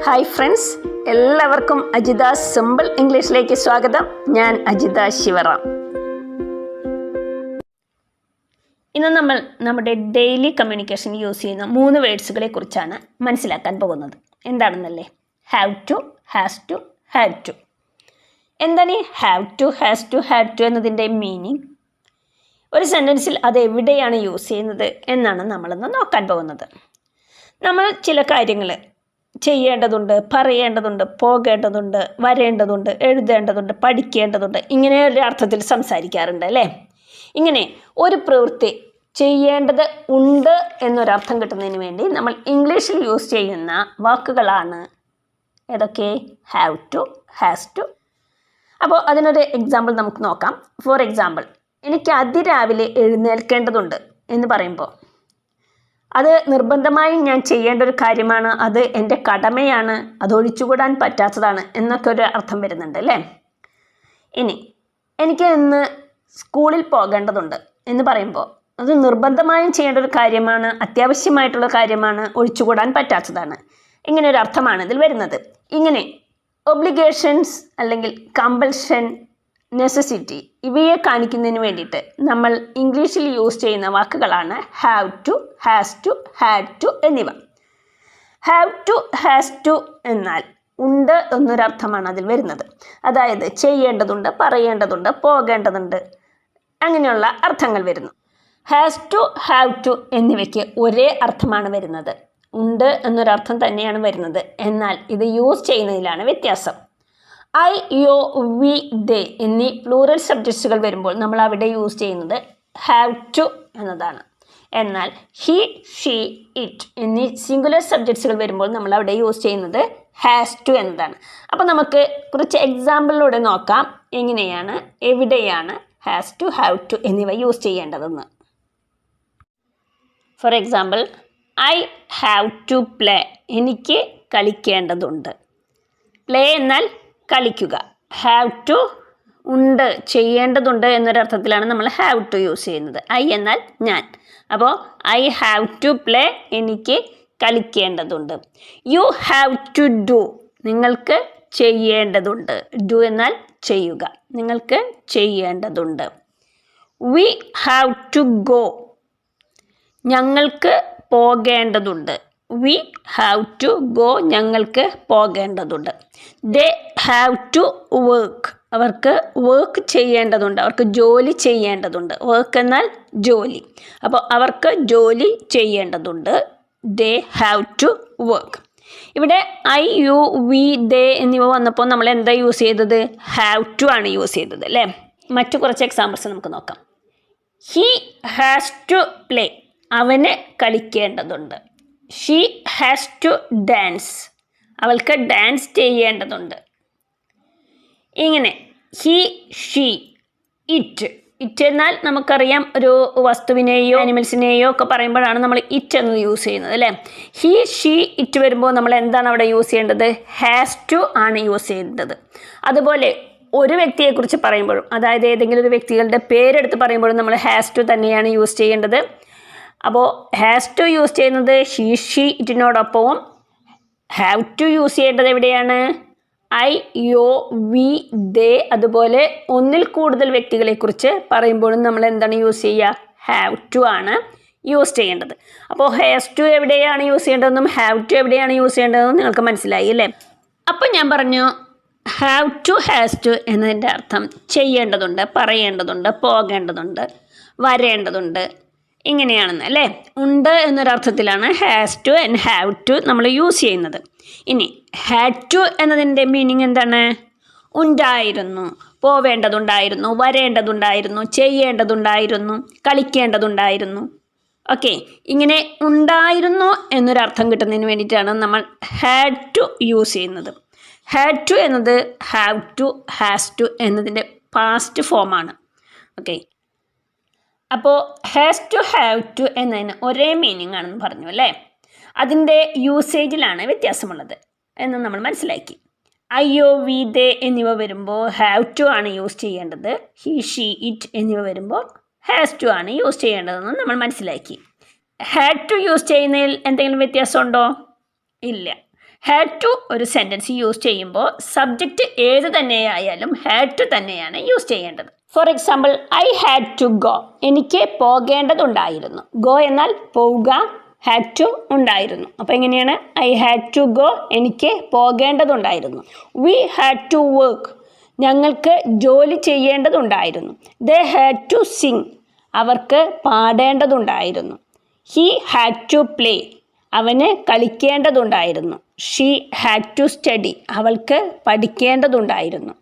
Hi friends, എല്ലാവർക്കും അജിതാസ് simple ഇംഗ്ലീഷിലേക്ക് സ്വാഗതം. ഞാൻ അജിത ശിവറാം. ഇന്ന് നമ്മൾ നമ്മുടെ ഡെയിലി കമ്മ്യൂണിക്കേഷൻ യൂസ് ചെയ്യുന്ന 3 വേർഡ്സുകളെ കുറിച്ചാണ് മനസ്സിലാക്കാൻ പോകുന്നത്. എന്താണെന്നല്ലേ? Have to, has to, had to. എന്താണ് ഈ have to, has to, had to എന്നതിൻ്റെ മീനിങ്? ഒരു സെൻറ്റൻസിൽ അത് എവിടെയാണ് യൂസ് ചെയ്യുന്നത് എന്നാണ് നമ്മളിന്ന് നോക്കാൻ പോകുന്നത്. നമ്മൾ ചില കാര്യങ്ങൾ ചെയ്യേണ്ടതുണ്ട്, പറയേണ്ടതുണ്ട്, പോകേണ്ടതുണ്ട്, വരേണ്ടതുണ്ട്, എഴുതേണ്ടതുണ്ട്, പഠിക്കേണ്ടതുണ്ട്, ഇങ്ങനെ ഒരു അർത്ഥത്തിൽ സംസാരിക്കാറുണ്ട് അല്ലേ? ഇങ്ങനെ ഒരു പ്രവൃത്തി ചെയ്യേണ്ടത് ഉണ്ട് എന്നൊരർത്ഥം കിട്ടുന്നതിന് വേണ്ടി നമ്മൾ ഇംഗ്ലീഷിൽ യൂസ് ചെയ്യുന്ന വാക്കുകളാണ് ഏതൊക്കെ? Have to, has to. അപ്പോൾ അതിനൊരു എക്സാമ്പിൾ നമുക്ക് നോക്കാം. ഫോർ എക്സാമ്പിൾ, എനിക്ക് അതിരാവിലെ എഴുന്നേൽക്കേണ്ടതുണ്ട് എന്ന് പറയുമ്പോൾ അത് നിർബന്ധമായും ഞാൻ ചെയ്യേണ്ട ഒരു കാര്യമാണ്, അത് എൻ്റെ കടമയാണ്, അത് ഒഴിച്ചുകൂടാൻ പറ്റാത്തതാണ് എന്നൊക്കെ ഒരു അർത്ഥം വരുന്നുണ്ട് അല്ലേ? ഇനി എനിക്ക് ഇന്ന് സ്കൂളിൽ പോകേണ്ടതുണ്ട് എന്ന് പറയുമ്പോൾ അത് നിർബന്ധമായും ചെയ്യേണ്ട ഒരു കാര്യമാണ്, അത്യാവശ്യമായിട്ടുള്ള കാര്യമാണ്, ഒഴിച്ചുകൂടാൻ പറ്റാത്തതാണ്. ഇങ്ങനെ ഒരു അർത്ഥമാണ് ഇതിൽ വരുന്നത്. ഇങ്ങനെ ഒബ്ലിഗേഷൻസ് അല്ലെങ്കിൽ കമ്പൽഷൻ, നെസസിറ്റി ഇവയെ കാണിക്കുന്നതിന് വേണ്ടിയിട്ട് നമ്മൾ ഇംഗ്ലീഷിൽ യൂസ് ചെയ്യുന്ന വാക്കുകളാണ് have to, has to, had to എന്നിവ. ഹാവ് ടു, ഹാസ് ടു എന്നാൽ ഉണ്ട് എന്നൊരർത്ഥമാണ് അതിൽ വരുന്നത്. അതായത് ചെയ്യേണ്ടതുണ്ട്, പറയേണ്ടതുണ്ട്, പോകേണ്ടതുണ്ട്, അങ്ങനെയുള്ള അർത്ഥങ്ങൾ വരുന്നു. ഹാസ് ടു, ഹാവ് ടു എന്നിവയ്ക്ക് ഒരേ അർത്ഥമാണ് വരുന്നത്. ഉണ്ട് എന്നൊരർത്ഥം തന്നെയാണ് വരുന്നത്. എന്നാൽ ഇത് യൂസ് ചെയ്യുന്നതിലാണ് വ്യത്യാസം. ഐ, യോ, വി, ദേ എന്നീ പ്ലൂറൽ സബ്ജക്ട്സുകൾ വരുമ്പോൾ നമ്മൾ അവിടെ യൂസ് ചെയ്യുന്നത് ഹാവ് ടു എന്നതാണ്. എന്നാൽ ഹി, ഷീ, ഇറ്റ് എന്നീ സിംഗുലർ സബ്ജക്ട്സുകൾ വരുമ്പോൾ നമ്മൾ അവിടെ യൂസ് ചെയ്യുന്നത് ഹാസ് ടു എന്നതാണ്. അപ്പോൾ നമുക്ക് കുറച്ച് എക്സാമ്പിളിലൂടെ നോക്കാം എങ്ങനെയാണ്, എവിടെയാണ് ഹാസ് ടു, ഹാവ് ടു എന്നിവ യൂസ് ചെയ്യേണ്ടതെന്ന്. For example, I have to play, എനിക്ക് കളിക്കേണ്ടതുണ്ട്. പ്ലേ എന്നാൽ കളിക്കുക. ഹാവ് ടു ഉണ്ട്, ചെയ്യേണ്ടതുണ്ട് എന്നൊരർത്ഥത്തിലാണ് നമ്മൾ ഹാവ് ടു യൂസ് ചെയ്യുന്നത്. ഐ എന്നാൽ ഞാൻ. അപ്പോൾ ഐ ഹാവ് ടു പ്ലേ, എനിക്ക് കളിക്കേണ്ടതുണ്ട്. യു ഹാവ് ടു ഡു, നിങ്ങൾക്ക് ചെയ്യേണ്ടതുണ്ട്. ഡു എന്നാൽ ചെയ്യുക, നിങ്ങൾക്ക് ചെയ്യേണ്ടതുണ്ട്. വി ഹാവ് ടു ഗോ, ഞങ്ങൾക്ക് പോകേണ്ടതുണ്ട്. വി ഹാവ് ടു ഗോ, ഞങ്ങൾക്ക് പോകേണ്ടതുണ്ട്. ദേ ഹാവ് ടു വർക്ക്, അവർക്ക് വർക്ക് ചെയ്യേണ്ടതുണ്ട്, അവർക്ക് ജോലി ചെയ്യേണ്ടതുണ്ട്. വർക്ക് എന്നാൽ ജോലി. അപ്പോൾ അവർക്ക് ജോലി ചെയ്യേണ്ടതുണ്ട്. They have to work. ഇവിടെ ഐ, യു, വി, ദേ എന്നിവ വന്നപ്പോൾ നമ്മൾ എന്താ യൂസ് ചെയ്തത്? ഹാവ് ടു ആണ് യൂസ് ചെയ്തത് അല്ലേ? മറ്റു കുറച്ച് എക്സാമ്പിൾസ് നമുക്ക് നോക്കാം. ഹി ഹാസ് ടു പ്ലേ, അവന് കളിക്കേണ്ടതുണ്ട്. ഷീ ഹാസ് ടു ഡാൻസ്, അവൾക്ക് ഡാൻസ് ചെയ്യേണ്ടതുണ്ട്. ഇങ്ങനെ ഹി, ഷീ, ഇറ്റ്. ഇറ്റ് എന്നാൽ നമുക്കറിയാം ഒരു വസ്തുവിനെയോ അനിമൽസിനെയോ ഒക്കെ പറയുമ്പോഴാണ് നമ്മൾ ഇറ്റ് എന്ന് യൂസ് ചെയ്യുന്നത് അല്ലേ? ഹി, ഷീ, ഇറ്റ് വരുമ്പോൾ നമ്മൾ എന്താണ് അവിടെ യൂസ് ചെയ്യേണ്ടത്? ഹാസ് ടു ആണ് യൂസ് ചെയ്യേണ്ടത്. അതുപോലെ ഒരു വ്യക്തിയെക്കുറിച്ച് പറയുമ്പോഴും, അതായത് ഏതെങ്കിലും ഒരു വ്യക്തികളുടെ പേരെടുത്ത് പറയുമ്പോഴും നമ്മൾ ഹാസ് ടു തന്നെയാണ് യൂസ് ചെയ്യേണ്ടത്. അപ്പോൾ ഹാസ് ടു യൂസ് ചെയ്യുന്നത് ഷീ, ഷീ, ഇറ്റിനോടൊപ്പവും ഹാവ് ടു യൂസ് ചെയ്യേണ്ടത് എവിടെയാണ്? ഐ, യോ, വി, ദേ. അതുപോലെ ഒന്നിൽ കൂടുതൽ വ്യക്തികളെക്കുറിച്ച് പറയുമ്പോഴും നമ്മൾ എന്താണ് യൂസ് ചെയ്യുക? ഹാവ് ടു ആണ് യൂസ് ചെയ്യേണ്ടത്. അപ്പോൾ ഹാസ് ടു എവിടെയാണ് യൂസ് ചെയ്യേണ്ടതെന്നും ഹാവ് ടു എവിടെയാണ് യൂസ് ചെയ്യേണ്ടതെന്നും നിങ്ങൾക്ക് മനസ്സിലായി അല്ലേ? അപ്പം ഞാൻ പറഞ്ഞു ഹാവ് ടു, ഹാസ് ടു എന്നതിൻ്റെ അർത്ഥം ചെയ്യേണ്ടതുണ്ട്, പറയേണ്ടതുണ്ട്, പോകേണ്ടതുണ്ട്, വരേണ്ടതുണ്ട്, ഇങ്ങനെയാണെന്ന് അല്ലേ? ഉണ്ട് എന്നൊരർത്ഥത്തിലാണ് has to and have to നമ്മൾ യൂസ് ചെയ്യുന്നത്. ഇനി ഹാഡ് ടു എന്നതിൻ്റെ മീനിങ് എന്താണ്? ഉണ്ടായിരുന്നു, പോവേണ്ടതുണ്ടായിരുന്നു, വരേണ്ടതുണ്ടായിരുന്നു, ചെയ്യേണ്ടതുണ്ടായിരുന്നു, കളിക്കേണ്ടതുണ്ടായിരുന്നു. ഓക്കെ, ഇങ്ങനെ ഉണ്ടായിരുന്നു എന്നൊരർത്ഥം കിട്ടുന്നതിന് വേണ്ടിയിട്ടാണ് നമ്മൾ ഹാഡ് ടു യൂസ് ചെയ്യുന്നത്. ഹാഡ് ടു എന്നത് ഹാവ് ടു, ഹാസ് ടു എന്നതിൻ്റെ പാസ്റ്റ് ഫോമാണ്. ഓക്കെ, അപ്പോൾ ഹാസ് ടു, ഹാവ് ടു എന്നതിന് ഒരേ മീനിങ് ആണെന്ന് പറഞ്ഞു അല്ലേ? അതിൻ്റെ യൂസേജിലാണ് വ്യത്യാസമുള്ളത് എന്ന് നമ്മൾ മനസ്സിലാക്കി. ഐ, യോ, വി, ദേ എന്നിവ വരുമ്പോൾ ഹാവ് ടു ആണ് യൂസ് ചെയ്യേണ്ടത്. ഹി, ഷീ, ഇറ്റ് എന്നിവ വരുമ്പോൾ ഹാസ് ടു ആണ് യൂസ് ചെയ്യേണ്ടതെന്ന് നമ്മൾ മനസ്സിലാക്കി. ഹാഡ് ടു യൂസ് ചെയ്യുന്നതിൽ എന്തെങ്കിലും വ്യത്യാസമുണ്ടോ? ഇല്ല. ഹാഡ് ടു ഒരു സെൻറ്റൻസ് യൂസ് ചെയ്യുമ്പോൾ സബ്ജക്റ്റ് ഏത് തന്നെയായാലും ഹാഡ് ടു തന്നെയാണ് യൂസ് ചെയ്യേണ്ടത്. For example, I had to go, എനിക്ക് പോകേണ്ടതുണ്ടായിരുന്നു. ഗോ എന്നാൽ പോവുക, ഹാഡ് ടു ഉണ്ടായിരുന്നു. അപ്പോൾ എങ്ങനെയാണ്? ഐ ഹാഡ് ടു ഗോ, എനിക്ക് പോകേണ്ടതുണ്ടായിരുന്നു. വി ഹാഡ് ടു വർക്ക്, ഞങ്ങൾക്ക് ജോലി ചെയ്യേണ്ടതുണ്ടായിരുന്നു. ദേ ഹാഡ് ടു സിങ്, അവർക്ക് പാടേണ്ടതുണ്ടായിരുന്നു. ഹി ഹാഡ് ടു പ്ലേ, അവന് കളിക്കേണ്ടതുണ്ടായിരുന്നു. ഷീ ഹാഡ് ടു സ്റ്റഡി, അവൾക്ക് പഠിക്കേണ്ടതുണ്ടായിരുന്നു.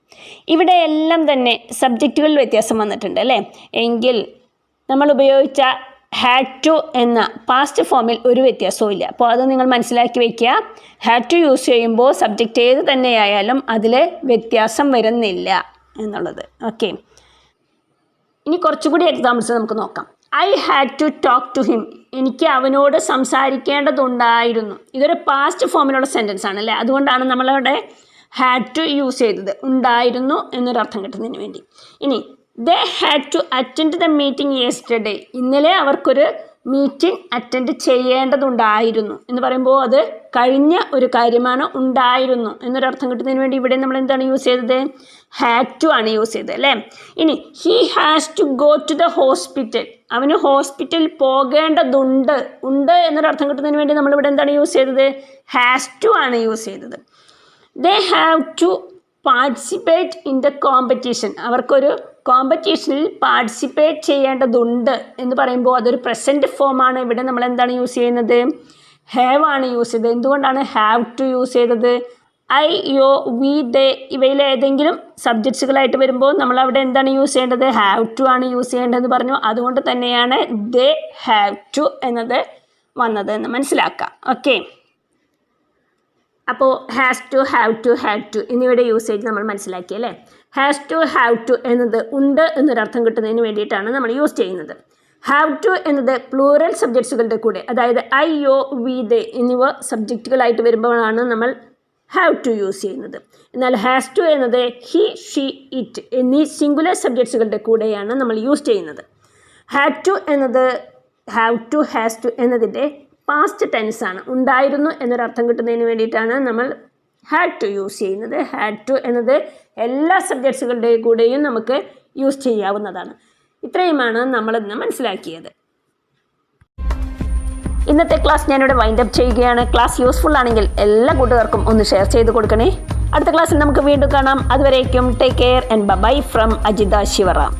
ഇവിടെ എല്ലാം തന്നെ സബ്ജക്റ്റുകളിൽ വ്യത്യാസം വന്നിട്ടുണ്ട് അല്ലേ? എങ്കിൽ നമ്മൾ ഉപയോഗിച്ച ഹാഡ് ടു എന്ന പാസ്റ്റ് ഫോമിൽ ഒരു വ്യത്യാസവും ഇല്ല. അപ്പോൾ അത് നിങ്ങൾ മനസ്സിലാക്കി വയ്ക്കുക. ഹാഡ് ടു യൂസ് ചെയ്യുമ്പോൾ സബ്ജക്റ്റ് ഏത് തന്നെയായാലും അതിൽ വ്യത്യാസം വരുന്നില്ല എന്നുള്ളത്. ഓക്കെ, ഇനി കുറച്ചുകൂടി എക്സാമ്പിൾസ് നമുക്ക് നോക്കാം. I had to talk to him, എനിക്ക് അവനോട് സംസാരിക്കേണ്ടതുണ്ടായിരുന്നു. ഇതൊരു പാസ്റ്റ് ഫോമിലുള്ള സെൻറ്റൻസ് ആണ് അല്ലേ? അതുകൊണ്ടാണ് നമ്മളവിടെ ഹാഡ് ടു യൂസ് ചെയ്തത്, ഉണ്ടായിരുന്നു എന്നൊരർത്ഥം കിട്ടുന്നതിന് വേണ്ടി. ഇനി they had to attend the meeting yesterday, ഇന്നലെ അവർക്കൊരു മീറ്റിംഗ് അറ്റൻഡ് ചെയ്യേണ്ടതുണ്ടായിരുന്നു എന്ന് പറയുമ്പോൾ അത് കഴിഞ്ഞ ഒരു കാര്യമാണ്. ഉണ്ടായിരുന്നു എന്നൊരർത്ഥം കിട്ടുന്നതിന് വേണ്ടി ഇവിടെ നമ്മൾ എന്താണ് യൂസ് ചെയ്തത്? ഹാഡ് ടു ആണ് യൂസ് ചെയ്തത് അല്ലേ? ഇനി he has to go to the hospital, അവന് ഹോസ്പിറ്റലിൽ പോകേണ്ടതുണ്ട്. ഉണ്ട് എന്നൊരർത്ഥം കിട്ടുന്നതിന് വേണ്ടി നമ്മളിവിടെ എന്താണ് യൂസ് ചെയ്തത്? ഹാസ് ടു ആണ് യൂസ് ചെയ്തത്. They have to participate in the competition, അവർക്കൊരു കോമ്പറ്റീഷനിൽ പാർട്ടിസിപ്പേറ്റ് ചെയ്യേണ്ടതുണ്ട് എന്ന് പറയുമ്പോൾ അതൊരു പ്രസൻറ്റ് ഫോമാണ്. ഇവിടെ നമ്മൾ എന്താണ് യൂസ് ചെയ്യുന്നത്? ഹാവ് ആണ് യൂസ് ചെയ്തത്. എന്തുകൊണ്ടാണ് ഹാവ് ടു യൂസ് ചെയ്തത്? ഐ, യോ, വി, ദേ ഇവയിൽ ഏതെങ്കിലും സബ്ജക്ട്സുകളായിട്ട് വരുമ്പോൾ നമ്മൾ അവിടെ എന്താണ് യൂസ് ചെയ്യേണ്ടത്? ഹാവ് ടു ആണ് യൂസ് ചെയ്യേണ്ടതെന്ന് പറഞ്ഞു. അതുകൊണ്ട് തന്നെയാണ് ദേ ഹാവ് ടു എന്നത് വന്നത് എന്ന് മനസ്സിലാക്കാം. ഓക്കെ, അപ്പോൾ has to, have to, had to എന്നിവയുടെ യൂസേജ് നമ്മൾ മനസ്സിലാക്കി അല്ലേ? ഹാസ് ടു, ഹാവ് ടു എന്നത് ഉണ്ട് എന്നൊരർത്ഥം കിട്ടുന്നതിന് വേണ്ടിയിട്ടാണ് നമ്മൾ യൂസ് ചെയ്യുന്നത്. ഹാവ് ടു എന്നത് പ്ലൂറൽ സബ്ജക്ട്സുകളുടെ കൂടെ, അതായത് ഐ, യോ, വി, ദേ എന്നിവ സബ്ജക്റ്റുകളായിട്ട് വരുമ്പോഴാണ് നമ്മൾ ഹാവ് ടു യൂസ് ചെയ്യുന്നത്. എന്നാൽ ഹാസ് ടു എന്നത് ഹി, ഷീ, ഇറ്റ് എന്നീ സിംഗുലർ സബ്ജക്ട്സുകളുടെ കൂടെയാണ് നമ്മൾ യൂസ് ചെയ്യുന്നത്. ഹാഡ് ടു എന്നത് ഹാവ് ടു, ഹാസ് ടു എന്നതിൻ്റെ പാസ്റ്റ് ടെൻസ് ആണ്. ഉണ്ടായിരുന്നു എന്നൊരർത്ഥം കിട്ടുന്നതിന് വേണ്ടിയിട്ടാണ് നമ്മൾ ഹാഡ് ടു യൂസ് ചെയ്യുന്നത്. ഹാഡ് ടു എന്നത് എല്ലാ സബ്ജക്ട്സുകളുടെ കൂടെയും നമുക്ക് യൂസ് ചെയ്യാവുന്നതാണ്. ഇത്രയുമാണ് നമ്മളിന്ന് മനസ്സിലാക്കിയത്. ഇന്നത്തെ ക്ലാസ് ഞാനിവിടെ വൈൻഡപ്പ് ചെയ്യുകയാണ്. ക്ലാസ് യൂസ്ഫുൾ ആണെങ്കിൽ എല്ലാ കൂട്ടുകാർക്കും ഒന്ന് ഷെയർ ചെയ്ത് കൊടുക്കണേ. അടുത്ത ക്ലാസ്സിൽ നമുക്ക് വീണ്ടും കാണാം. അതുവരേക്കും take care and bye from Ajitha Sivaram.